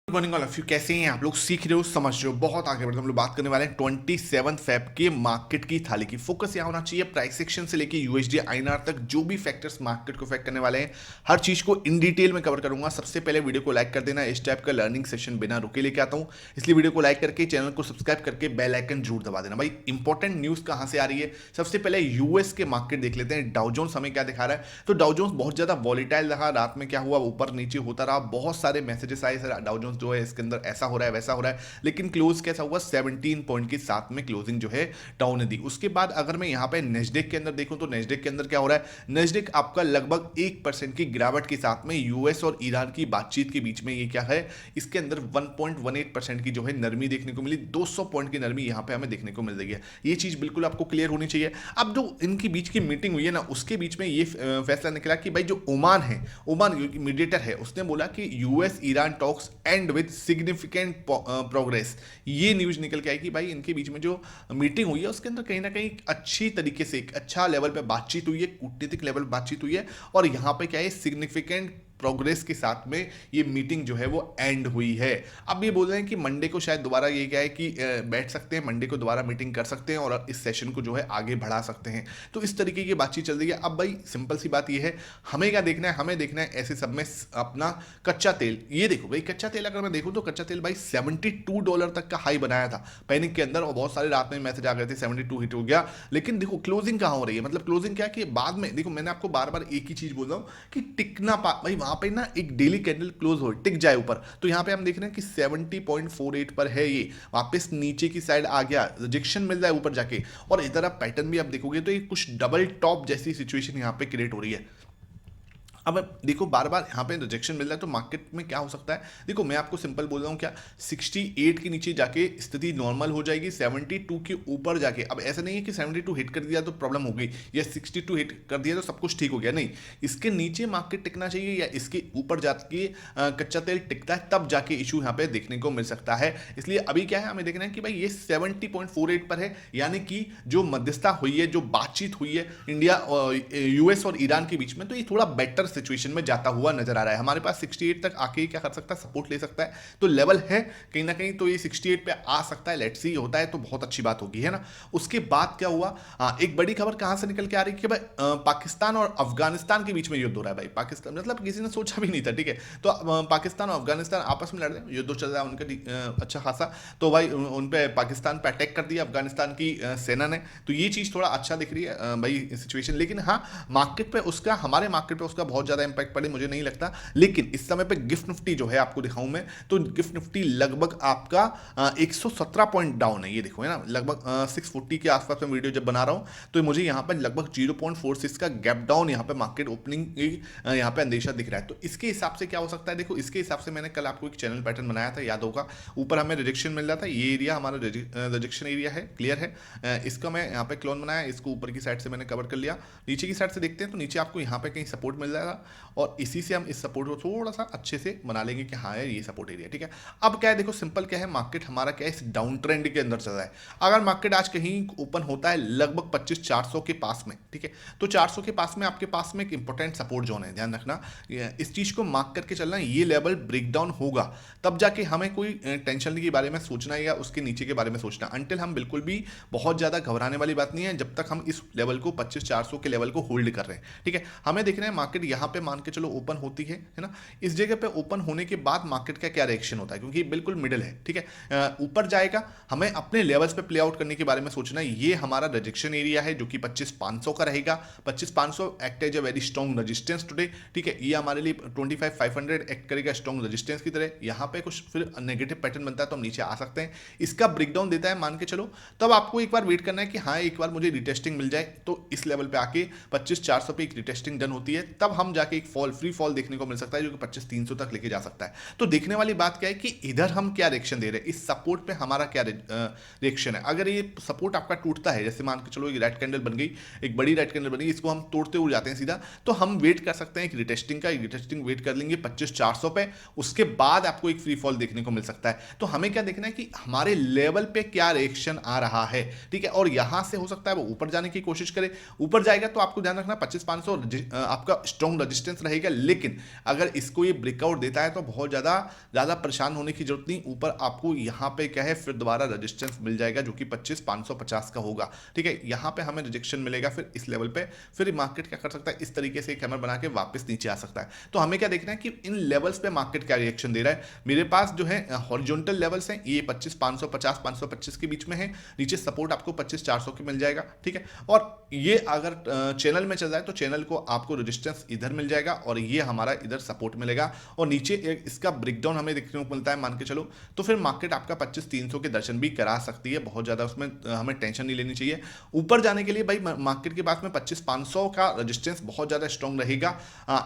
Good morning all of you. कैसे हैं आप लोग? सीख रहे हो, समझ रहे हो, बहुत आगे बढ़ रहे हो। हम लोग बात करने वाले हैं 27 फेब के मार्केट की थाली की। फोकस यहाँ होना चाहिए प्राइस सेक्शन से लेके यूएसडी आईएनआर तक जो भी फैक्टर्स मार्केट को अफेक्ट करने वाले हैं, हर चीज को इन डिटेल में कवर करूंगा। सबसे पहले वीडियो को लाइक कर देना। इस टाइप का लर्निंग सेशन बिना रुके लेके आता हूँ, इसलिए वीडियो को लाइक करके चैनल को सब्सक्राइब करके बेल आइकन जरूर दबा देना। भाई इंपॉर्टेंट न्यूज कहाँ से आ रही है? सबसे पहले यूएस के मार्केट देख लेते हैं। डाउ जोन्स हमें क्या दिखा रहा है? तो डाउ जोन्स बहुत ज्यादा वॉलीटाइल रहा। रात में क्या हुआ? ऊपर नीचे होता रहा। बहुत सारे मैसेजेस आए, सर डाउ जोन्स जो है इसके अंदर ऐसा हो रहा है, वैसा हो रहा है, लेकिन क्लोज कैसा हुआ? 17 पॉइंट के साथ में क्लोजिंग जो है डाउन दी। उसके बाद अगर मैं यहां पे नेस्डेक के अंदर देखूं तो नेस्डेक के अंदर क्या हो रहा है? नेस्डेक आपका लगभग 1% की गिरावट के साथ में यूएस और ईरान की बातचीत के बीच में ये क्या है, इसके अंदर 1.18% की जो है नरमी देखने को मिली। 200 पॉइंट की नरमी यहां पे हमें देखने को मिल रही है। ये चीज बिल्कुल आपको क्लियर होनी चाहिए। अब जो इनकी बीच की मीटिंग हुई है ना, उसके बीच में ये फैसला निकला कि भाई जो ओमान है, ओमान मीडिएटर है, उसने बोला कि US Iran talks and with significant progress. ये न्यूज निकल के आई कि भाई इनके बीच में जो मीटिंग हुई है उसके अंदर कहीं ना कहीं अच्छी तरीके से एक अच्छा लेवल पे बातचीत हुई है, कूटनीतिक लेवल बातचीत हुई है, और यहाँ पे क्या है, सिग्निफिकेंट प्रोग्रेस के साथ में ये मीटिंग जो है वो एंड हुई है। अब ये बोल रहे हैं कि मंडे को शायद दोबारा ये क्या है कि बैठ सकते हैं, मंडे को दोबारा मीटिंग कर सकते हैं और इस सेशन को जो है आगे बढ़ा सकते हैं। तो इस तरीके की बातचीत चल रही है। अब भाई सिंपल सी बात ये है, हमें क्या देखना है? हमें देखना है ऐसे सब में अपना कच्चा तेल। ये देखो भाई, कच्चा तेल अगर मैं देखूं तो कच्चा तेल भाई $72 तक का हाई बनाया था पैनिक के अंदर, और बहुत सारे रात में मैसेज आ गए थे 72 हिट हो गया। लेकिन देखो क्लोजिंग कहाँ हो रही है, मतलब क्लोजिंग क्या कि बाद में देखो, मैंने आपको बार बार एक ही चीज बोल रहा हूँ कि टिकना भाई वहां पे ना एक डेली कैंडल क्लोज हो, टिक जाए ऊपर। तो यहां पे हम देख रहे हैं कि 70.48 पर है, ये वापस नीचे की साइड आ गया, रिजेक्शन मिल रहा है ऊपर जाके। और इधर आप पैटर्न भी आप देखोगे तो ये कुछ डबल टॉप जैसी सिचुएशन यहां पे क्रिएट हो रही है। अब देखो बार बार यहाँ पे रिजेक्शन मिल रहा है, तो मार्केट में क्या हो सकता है? देखो मैं आपको सिंपल बोल रहा हूँ, क्या 68 के नीचे जाके स्थिति नॉर्मल हो जाएगी, 72 के ऊपर जाके। अब ऐसा नहीं है कि 72 हिट कर दिया तो प्रॉब्लम हो गई, या 62 हिट कर दिया तो सब कुछ ठीक हो गया, नहीं। इसके नीचे मार्केट टिकना चाहिए, या इसके ऊपर जाके कच्चा तेल टिकता है, तब जाके इशू यहाँ पे देखने को मिल सकता है। इसलिए अभी क्या है, हमें देखना है कि भाई ये 70.48 पर है, यानी कि जो मध्यस्थता हुई है, जो बातचीत हुई है इंडिया यूएस और ईरान के बीच में, तो ये थोड़ा बेटर सिचुएशन में जाता हुआ नजर आ रहा है। हमारे पास 68 तक आके क्या कर सकता है? सपोर्ट ले सकता है। तो लेवल है कहीं ना कहीं, तो ये 68 पे आ सकता है। लेट्स सी होता है तो बहुत अच्छी बात होगी, है ना। उसके बाद क्या हुआ? एक बड़ी खबर कहां से निकल के आ रही है कि भाई पाकिस्तान और अफगानिस्तान के बीच में युद्ध हो रहा है। भाई पाकिस्तान मतलब किसी ने सोचा भी नहीं था, ठीक है। तो पाकिस्तान और अफगानिस्तान आपस में लड़ रहे हैं, युद्ध चल रहा है उनका अच्छा खासा। तो भाई उन पे पाकिस्तान पे अटैक कर दिया अफगानिस्तान की सेना ने। तो ये चीज थोड़ा अच्छा दिख रही है भाई सिचुएशन। लेकिन हाँ, मार्केट पे उसका, हमारे मार्केट पे उसका बहुत ज्यादा इंपैक्ट पड़े मुझे नहीं लगता। लेकिन इस समय पे गिफ्ट निफ्टी जो है आपको दिखाऊं मैं, तो गिफ्ट निफ्टी लगभग आपका 117 पॉइंट डाउन है। ये देखो, है ना, लगभग 640 के आसपास में वीडियो जब बना रहा हूं, तो मुझे यहां पर लगभग 0.46 का गैप डाउन यहां पे मार्केट ओपनिंग यहां पे अंदेशा दिख रहा है। तो इसके हिसाब से क्या हो सकता है? देखो इसके हिसाब से मैंने कल आपको एक चैनल पैटर्न बनाया था, याद होगा। ऊपर हमें रिजेक्शन मिल रहा था, ये एरिया हमारा रिजेक्शन एरिया है, क्लियर है। इसका मैं यहाँ पे क्लोन बनाया, इसको ऊपर की साइड से मैंने कवर कर लिया। नीचे की साइड से देखते हैं तो नीचे आपको यहाँ पे कहीं सपोर्ट मिल जाएगा, और इसी से हम इस सपोर्ट को थोड़ा सा अच्छे से बना लेंगे कि हाँ है ये सपोर्ट एरिया, ठीक है। अब क्या है, देखो सिंपल क्या है, मार्केट हमारा क्या है, इस डाउन ट्रेंड के अंदर चल रहा है। अगर मार्केट आज कहीं ओपन होता है लगभग 25,400 के पास में, ठीक है, तो 400 के पास में आपके पास में एक इंपॉर्टेंट सपोर्ट जोन है, ध्यान रखना। इस चीज को मार्क करके चलना, ये लेवल ब्रेकडाउन होगा तब जाके हमें कोई टेंशन के बारे में सोचना है या उसके नीचे के बारे में सोचना। अंटिल हम बिल्कुल भी बहुत ज्यादा घबराने वाली बात नहीं है, जब तक हम इस लेवल को 25,400 के लेवल को होल्ड कर रहे हैं, ठीक है। हमें देखना है मार्केट यहाँ पे मान के चलो ओपन होती है ना, इस जगह पे ओपन होने के बाद मार्केट का क्या रिएक्शन होता है, क्योंकि बिल्कुल मिडिल है, ठीक है। ऊपर जाएगा, हमें अपने लेवल्स पे प्ले आउट करने के बारे में सोचना है। ये हमारा रिजेक्शन एरिया है जो कि 25,500 का रहेगा। 25,500 act as a very strong resistance today, ठीक है। ये हमारे लिए 25,500 एक्ट करेगा स्ट्रॉन्ग रेजिस्टेंस की तरह। यहाँ पे कुछ फिर नेगेटिव पैटर्न बनता है तो हम नीचे आ सकते हैं। इसका ब्रेकडाउन देता है मान के चलो, तब आपको एक बार वेट करना है कि हाँ एक बार मुझे रिटेस्टिंग मिल जाए, तो इस लेवल पे आके 25,400 पे एक रिटेस्टिंग डन होती है, तब हम जाके एक फॉल, फ्री फॉल देखने को मिल सकता है जो कि 25,300 तक लेके जा सकता है। तो देखने वाली बात क्या है कि इधर हम क्या रिएक्शन दे रहे हैं, इस सपोर्ट पे हमारा क्या रिएक्शन है। अगर ये सपोर्ट आपका टूटता है, जैसे मान के चलो एक रेड कैंडल बन गई, एक बड़ी रेड कैंडल बन गई, इसको हम तोड़ते हुए जाते हैं सीधा, तो हम वेट कर सकते हैं एक रिटेस्टिंग का। रिटेस्टिंग वेट कर लेंगे 25,400 पे, उसके बाद आपको एक फ्री फॉल देखने को मिल सकता है। तो हमें क्या देखना है कि हमारे लेवल पे क्या रिएक्शन आ रहा है, ठीक है। और यहां से हो सकता है वो ऊपर जाने की कोशिश करे, ऊपर जाएगा तो आपको ध्यान रखना 25,500 आपका स्ट्रॉन्ग स्ट्रॉन्ग रजिस्टेंस रहेगा, लेकिन अगर इसको ये ब्रेकआउट देता है तो बहुत ज़्यादा परेशान होने की जरूरत नहीं। ऊपर आपको यहाँ पे क्या है, फिर दोबारा रजिस्टेंस मिल जाएगा जो कि 25,550 का होगा, ठीक है। यहाँ पे हमें रिजेक्शन मिलेगा, फिर इस लेवल पे फिर मार्केट क्या कर सकता है, इस तरीके से एक हैमर बना के वापस नीचे आ सकता है। तो हमें क्या देखना है कि इन लेवल्स पे मार्केट क्या रिएक्शन दे रहा है। मेरे पास जो है हॉरिजॉन्टल लेवल्स हैं, ये 25,550 525 के बीच में है, नीचे सपोर्ट आपको 25,400 के मिल जाएगा, ठीक है। और ये अगर चैनल में चल रहा है तो चैनल को आपको रेजिस्टेंस इधर मिल जाएगा और ये हमारा इधर सपोर्ट मिलेगा, और नीचे एक इसका ब्रेकडाउन हमें देखने को मिलता है, मान के चलो तो फिर मार्केट आपका 25,300 के दर्शन भी करा सकती है। बहुत ज़्यादा उसमें हमें टेंशन नहीं लेनी चाहिए। ऊपर जाने के लिए भाई मार्केट के पास में 25,500 का रेजिस्टेंस बहुत ज़्यादा स्ट्रॉन्ग रहेगा।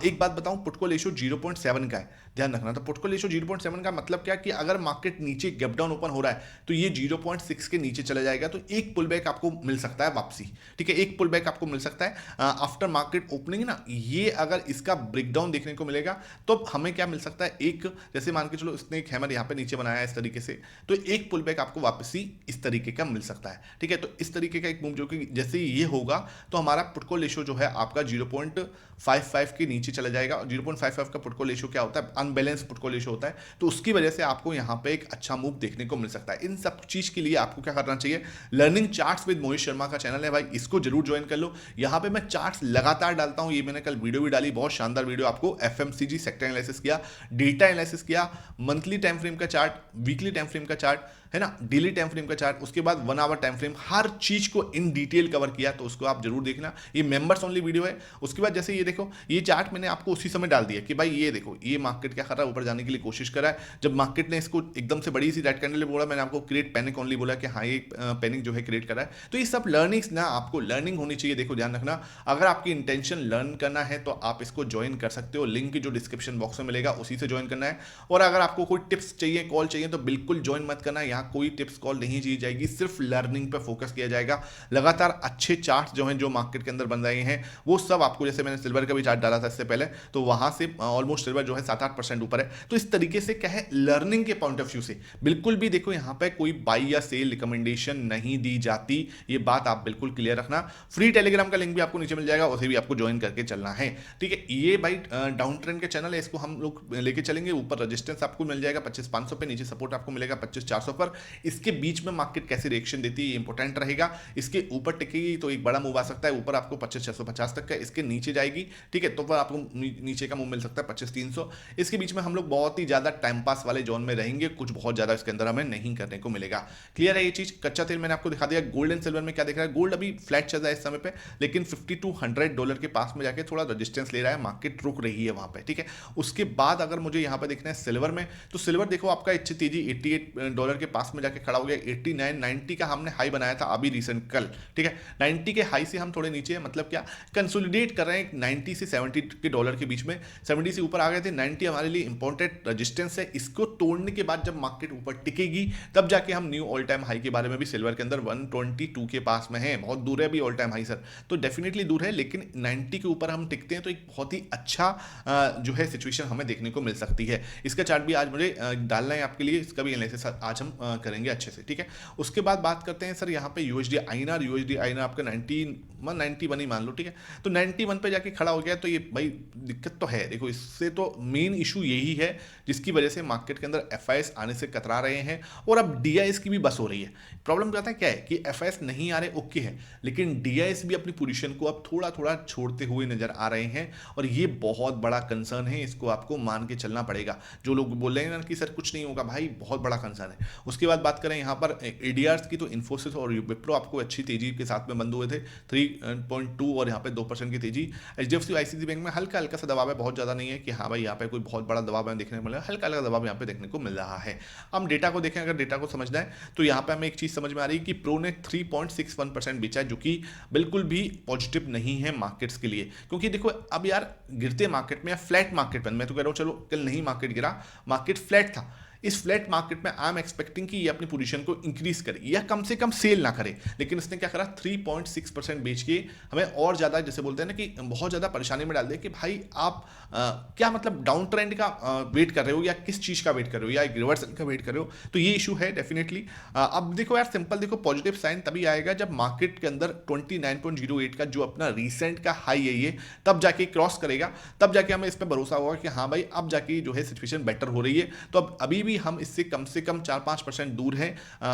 एक बात बताऊं, पुट कॉल रेशियो 0.7 का है, ध्यान रखना। तो पुट कॉल रेशियो 0.7 का मतलब क्या कि अगर मार्केट नीचे गैप डाउन ओपन हो रहा है तो ये 0.6 के नीचे चला जाएगा, तो एक पुल बैक आपको मिल सकता है वापसी, ठीक है। एक पुल बैक आपको मिल सकता है आफ्टर मार्केट ओपनिंग ना। ये अगर इसका ब्रेकडाउन देखने को मिलेगा तो हमें क्या मिल सकता है, एक जैसे मान के चलो इसने एक हैमर यहाँ पे नीचे बनाया है इस तरीके से, तो एक पुल बैक आपको वापसी इस तरीके का मिल सकता है, ठीक है। तो इस तरीके का एक मूव जो कि जैसे ये होगा तो हमारा पुट कॉल रेशियो जो है आपका 0.55 के नीचे चला जाएगा। और 0.55 का पुट कॉल रेशियो क्या होता है, अनबैलेंस पुट कॉल रेशियो होता है, तो उसकी वजह से आपको यहाँ पे एक अच्छा मूव देखने को मिल सकता है। इन सब चीज के लिए आपको क्या करना चाहिए, learning charts with Mohit Sharma का चैनल है भाई, इसको जरूर ज्वाइन कर लो। यहाँ पे मैं चार्ट्स लगातार डालता हूँ, ये मैंने कल वीडियो भी डाली, बहुत शानदार वीडियो, आपको एफएमसीजी सेक्टर एनालिसिस किया, डेटा एनालिसिस किया, मंथली टाइम फ्रेम का चार्ट, वीकली टाइम फ्रेम का चार्ट है ना, डेली टाइम फ्रेम का चार्ट, उसके बाद 1 आवर टाइम फ्रेम, हर चीज को इन डिटेल कवर किया, तो उसको आप जरूर देखना। ये मेंबर्स ओनली वीडियो है। उसके बाद जैसे ये देखो, ये चार्ट मैंने आपको उसी समय डाल दिया कि भाई ये देखो, ये मार्केट क्या कर रहा है, ऊपर जाने के लिए कोशिश कर रहा है। जब मार्केट ने इसको एकदम से बड़ी सी रेड कैंडल बोला, मैंने आपको क्रिएट पैनिक ओनली बोला कि हाँ ये पैनिक जो है क्रिएट कर रहा है। तो ये सब लर्निंग्स ना, आपको लर्निंग होनी चाहिए। देखो ध्यान रखना, अगर आपकी इंटेंशन लर्न करना है तो आप इसको ज्वाइन कर सकते हो, लिंक जो डिस्क्रिप्शन बॉक्स में मिलेगा उसी से ज्वाइन करना है। और अगर आपको कोई टिप्स चाहिए, कॉल चाहिए, तो बिल्कुल ज्वाइन मत करना, यहाँ कोई टिप्स कॉल नहीं दी जाएगी, सिर्फ लर्निंग पे फोकस किया जाएगा। लगातार अच्छे चार्ट्स जो हैं, जो मार्केट के अंदर बन रहे हैं, वो सब आपको, जैसे मैंने सिल्वर का भी चार्ट डाला था इससे पहले, तो वहां से ऑलमोस्ट सिल्वर जो है 7-8% ऊपर है। तो इस तरीके से क्या है, लर्निंग के पॉइंट ऑफ व्यू से बिल्कुल भी देखो, यहाँ पे कोई बाई या सेल रिकमेंडेशन नहीं दी जाती, ये बात आप बिल्कुल क्लियर रखना। फ्री टेलीग्राम का लिंक भी आपको नीचे मिल जाएगा, उसे भी आपको ज्वाइन करके चलना है, ठीक है। ये भाई डाउन ट्रेंड के चैनल है, इसको हम लोग लेके चलेंगे। ऊपर रजिस्टेंस आपको मिल जाएगा 25,500 पे, नीचे सपोर्ट आपको मिलेगा 25,400 पर। इसके बीच में मार्केट कैसे रिएक्शन देती है ये इंपॉर्टेंट रहेगा। इसके ऊपर टिकेगी तो एक बड़ा मूव आ सकता है, ऊपर आपको 25,650 तक का, इसके नीचे जाएगी, ठीक है, तो फिर आपको नीचे का मूव मिल सकता है 25,300। इसके बीच में हम लोग बहुत ही ज्यादा टाइम पास वाले जोन में रहेंगे, कुछ बहुत ज्यादा इसके अंदर हमें नहीं करने को मिलेगा। क्लियर है ये चीज। कच्चा तेल मैंने आपको दिखा दिया। गोल्ड एंड सिल्वर में क्या दिख रहा है, गोल्ड अभी फ्लैट चल रहा है इस समय पे, लेकिन $5,200 के पास में जाके थोड़ा रेजिस्टेंस ले रहा है, मार्केट रुक रही है वहां पे, ठीक है। उसके बाद अगर मुझे यहां पे देखना है सिल्वर में, तो सिल्वर देखो आपका अच्छी तेजी $88 के पास में जाके खड़ा हो गया। 89 90 का हमने हाई बनाया था अभी रिसेंट कल, ठीक है। 90 के हाई से हम थोड़े नीचे है, मतलब क्या, कंसोलिडेट कर रहे हैं 90 से 70 के डॉलर के बीच में। 70 से ऊपर आ गए थे, 90 हमारे लिए इंपॉर्टेंट रेजिस्टेंस है। इसको तोड़ने के बाद जब मार्केट ऊपर टिकेगी तब जाके हम न्यू ऑल टाइम हाई के बारे में भी सिल्वर के अंदर 122 के पास में है, बहुत दूर है अभी ऑल टाइम हाई सर, तो डेफिनेटली दूर है, लेकिन 90 के ऊपर हम टिकते हैं तो एक बहुत ही अच्छा जो है सिचुएशन हमें देखने को मिल सकती है। इसका चार्ट भी आज मुझे डालना है आपके लिए, इसका भी एनालिसिस आज हम करेंगे अच्छे से, ठीक है। उसके बाद बात करते हैं सर यहाँ पे यूएसडी आईएनआर आपका 91 ही मान लो, ठीक है। तो 91 पे जाके खड़ा हो गया, तो ये भाई दिक्कत तो है। देखो इससे तो मेन इशू यही है जिसकी वजह से मार्केट के अंदर एफआईएस आने से कतरा रहे हैं, और अब डीआईएस की भी बस हो रही है। प्रॉब्लम पता है क्या है कि एफआईएस नहीं आ रहे, ओके है, लेकिन डीआईएस भी अपनी पोजीशन को अब थोड़ा थोड़ा छोड़ते हुए नजर आ रहे हैं, और ये बहुत बड़ा कंसर्न है, इसको आपको मान के चलना पड़ेगा। जो लोग बोल रहे हैं ना कि सर कुछ नहीं होगा, भाई बहुत बड़ा कंसर्न है। उसके बाद बात करें यहाँ पर एडीआर्स की, तो इन्फोसिस और विप्रो आपको अच्छी तेजी के साथ में बंद हुए थे, 3.2 और यहाँ पे 2% की तेजी। एचडीएफसी आईसीआईसीआई बैंक में हल्का हल्का सा दबाव है, बहुत ज्यादा नहीं है कि हाँ भाई यहाँ पे कोई बहुत बड़ा दबाव हमें देखने को मिल रहा है, हल्का हल्का दबाव यहाँ पे देखने को मिल रहा है। हम डेटा को देखें, अगर डेटा को समझना है तो यहाँ पे हमें एक चीज समझ में आ रही है कि प्रो ने 3.61% बेचा है, जो कि बिल्कुल भी पॉजिटिव नहीं है मार्केट्स के लिए। क्योंकि देखो अब यार गिरते मार्केट में या फ्लैट मार्केट में, मैं तो कह रहा हूँ चलो कल नहीं मार्केट गिरा, मार्केट फ्लैट था, इस फ्लैट मार्केट में आई एम एक्सपेक्टिंग कि ये अपनी पोजीशन को इंक्रीज करे या कम से कम सेल ना करे, लेकिन इसने क्या करा 3.6% बेच के हमें और ज़्यादा, जैसे बोलते हैं ना कि बहुत ज़्यादा परेशानी में डाल दिया कि भाई आप क्या मतलब डाउन ट्रेंड का वेट कर रहे हो या किस चीज़ का वेट कर रहे हो या एक रिवर्सल का वेट कर रहे हो, तो ये इशू है डेफिनेटली। अब देखो यार सिंपल देखो, पॉजिटिव साइन तभी आएगा जब मार्केट के अंदर 29.08 का जो अपना रिसेंट का हाई है ये तब जाके क्रॉस करेगा, तब जाके हमें इस पर भरोसा होगा कि हाँ भाई अब जाके जो है सिचुएशन बेटर हो रही है। तो अब अभी भी हम इससे कम से कम 4-5% दूर हैं,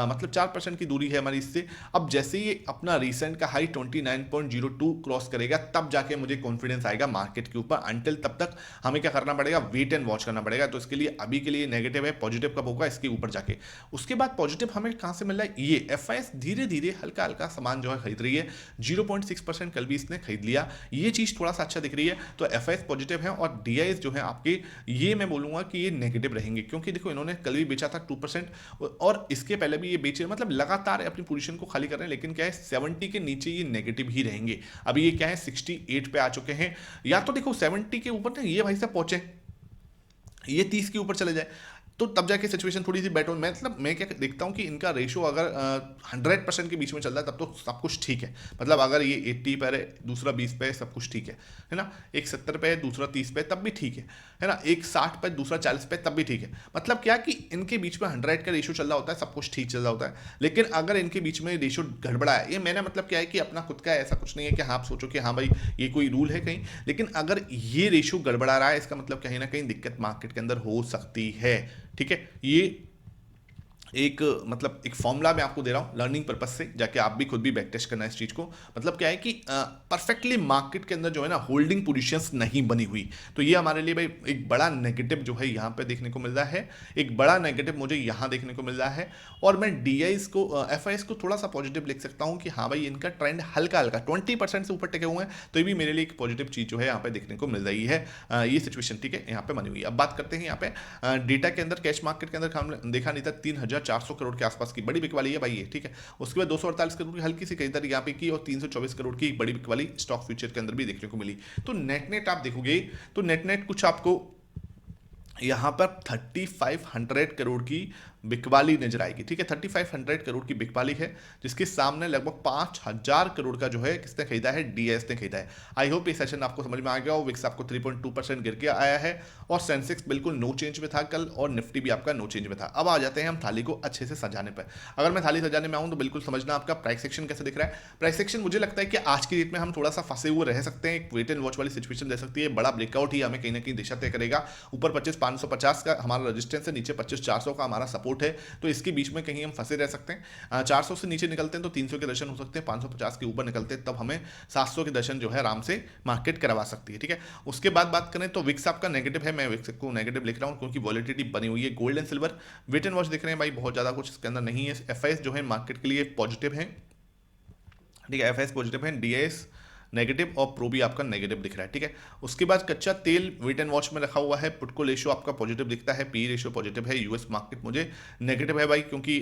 मतलब 4% की दूरी है हमारी इससे। अब जैसे ये अपना रिसेंट का हाई 29.02 क्रॉस करेगा तब जाके मुझे कॉन्फिडेंस आएगा मार्केट के ऊपर। अंटिल तब तक हमें क्या करना पड़ेगा, वेट एंड वॉच करना पड़ेगा। तो इसके लिए अभी के लिए नेगेटिव है, पॉजिटिव कब होगा इसके ऊपर जाके। उसके बाद पॉजिटिव हमें कहां से मिल रहा है, ये एफआईएस धीरे धीरे हल्का हल्का सामान जो है खरीद रही है, 0.6% कल भी इसने खरीद लिया, ये चीज थोड़ा सा अच्छा दिख रही है। तो एफआईएस पॉजिटिव है और डीआईएस जो है आपके, ये मैं बोलूंगा कि ये नेगेटिव रहेंगे, क्योंकि देखो इन्होंने कल भी बेचा था 2% और इसके पहले भी ये बेचे, मतलब लगातार अपनी पोजीशन को खाली कर रहे हैं। लेकिन क्या है 70 के नीचे ये नेगेटिव ही रहेंगे। अभी ये क्या है 68 पे आ चुके हैं, या तो देखो 70 के ऊपर ना ये भाई साहब पहुंचे, ये 30 के ऊपर चले जाए तो तब जाके सिचुएशन थोड़ी सी बेटर हो। मतलब मैं क्या देखता हूँ कि इनका रेशो अगर 100% के बीच में चल रहा है तब तो सब कुछ ठीक है। मतलब अगर ये 80 पर है, दूसरा 20 पे है, सब कुछ ठीक है ना। एक 70 पे है, दूसरा 30 पे है, तब भी ठीक है ना। एक 60 पे, दूसरा 40 पे, तब भी ठीक है। मतलब क्या कि इनके बीच में 100 का रेशो चल रहा होता है, सब कुछ ठीक चल रहा होता है। लेकिन अगर इनके बीच में रेशो गड़बड़ा है, ये मैंने मतलब क्या है कि अपना खुद का ऐसा कुछ नहीं है कि हाँ आप सोचो कि हाँ भाई ये कोई रूल है कहीं, लेकिन अगर ये रेशो गड़बड़ा रहा है इसका मतलब कहीं ना कहीं दिक्कत मार्केट के अंदर हो सकती है। ठीक है, ये एक मतलब एक फॉर्मूला मैं आपको दे रहा हूं लर्निंग पर्पस से, जाके आप भी खुद भी बैक टेस्ट करना है इस चीज को। मतलब क्या है कि परफेक्टली मार्केट के अंदर जो है ना होल्डिंग पोजीशंस नहीं बनी हुई, तो ये हमारे लिए भाई एक बड़ा नेगेटिव जो है यहां पे देखने को मिल रहा है, एक बड़ा नेगेटिव मुझे यहां देखने को मिल रहा है। और मैं डीआईएस को एफआईएस को थोड़ा सा पॉजिटिव लिख सकता हूं कि हाँ भाई इनका ट्रेंड हल्का हल्का 20% से ऊपर टिके हुए हैं, तो ये भी मेरे लिए एक पॉजिटिव चीज जो है यहाँ पे देखने को मिल रही है। ये सिचुएशन ठीक है यहाँ पे बनी हुई है। अब बात करते हैं यहाँ पे डेटा के अंदर, कैश मार्केट के अंदर हमने देखा नहीं था 3400 करोड़ के आसपास की बड़ी बिकवाली है भाई ये, ठीक है। उसके बाद 248 करोड़ की हल्की सी खरीदारी यहाँ पे की और 324 करोड़ की बड़ी बिकवाली स्टॉक फ्यूचर के अंदर भी देखने को मिली। तो नेट नेट आप देखोगे तो नेट नेट कुछ आपको यहां पर 3500 करोड़ की बिकवाली नजर आएगी, ठीक है। 3500 करोड़ की बिकवाली है, जिसके सामने लगभग 5000 करोड़ का जो है किसने खरीदा है, डीएस ने खरीदा है। आई होप ये सेशन आपको समझ में आ गया हो। विक्स आपको 3.2% गिर के आया है और सेंसेक्स बिल्कुल नो चेंज में था कल, और निफ्टी भी आपका नो चेंज में था। अब आ जाते हैं हम थाली को अच्छे से सजाने पर। अगर मैं थाली सजाने में आऊँ तो बिल्कुल समझना आपका प्राइस सेक्शन कैसे दिख रहा है। प्राइस सेक्शन मुझे लगता है कि आज की डेट में हम थोड़ा सा फंसे हुए रह सकते हैं, एक वेट एंड वॉच वाली सिचुएशन रह सकती है। बड़ा ब्रेकआउट ही हमें कहीं ना कहीं दिशा तय करेगा। ऊपर 25,550 का हमारा रजिस्टेंस है, नीचे 25,400 का हमारा सपोर्ट है, तो इसके बीच में कहीं हम फंसे रह सकते हैं। 400 से नीचे निकलते हैं तो 300 के दर्शन हो सकते हैं, 550 के ऊपर निकलते हैं तब हमें 700 के दर्शन जो है आराम से मार्केट करवा सकती है, ठीक है। उसके बाद बात करें तो विक्स आपका नेगेटिव है, मैं विक्स को नेगेटिव लिख रहा हूं क्योंकि वॉलिटिलिटी बनी हुई है। Gold and silver wait and watch दिख रहे हैं भाई, बहुत ज्यादा कुछ इसके अंदर नहीं है। एफआईएस जो है मार्केट के लिए पॉजिटिव है, ठीक है। एफआईएस पॉजिटिव है, डीएस नेगेटिव और प्रो भी आपका नेगेटिव दिख रहा है, ठीक है। उसके बाद कच्चा तेल वेट एंड वॉच में रखा हुआ है, पुट को रेशियो आपका पॉजिटिव दिखता है, पी रेशियो पॉजिटिव है। यूएस मार्केट मुझे नेगेटिव है भाई, क्योंकि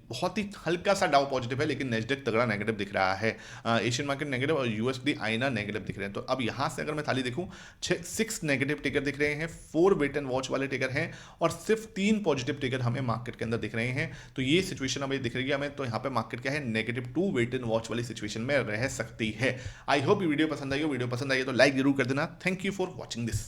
बहुत ही हल्का सा डाउ पॉजिटिव है, लेकिन नेस्डेक तगड़ा नेगेटिव दिख रहा है। एशियन मार्केट नेगेटिव और यूएसडी आईना नेगेटिव दिख रहे हैं। तो अब यहाँ से अगर मैं थाली देखूँ 6 नेगेटिव टिकर दिख रहे हैं, 4 वेट एंड वॉच वाले टिकर हैं और सिर्फ 3 पॉजिटिव टिकर हमें मार्केट के अंदर दिख रहे हैं। तो ये सिचुएशन हमें दिख रही है हमें, तो यहाँ पे मार्केट क्या है -2 वेट एंड वॉच वाली सिचुएशन में रह सकती है। आई होप ये वीडियो पसंद आई हो। वीडियो पसंद आई है तो लाइक जरूर कर देना। Thank you for watching this.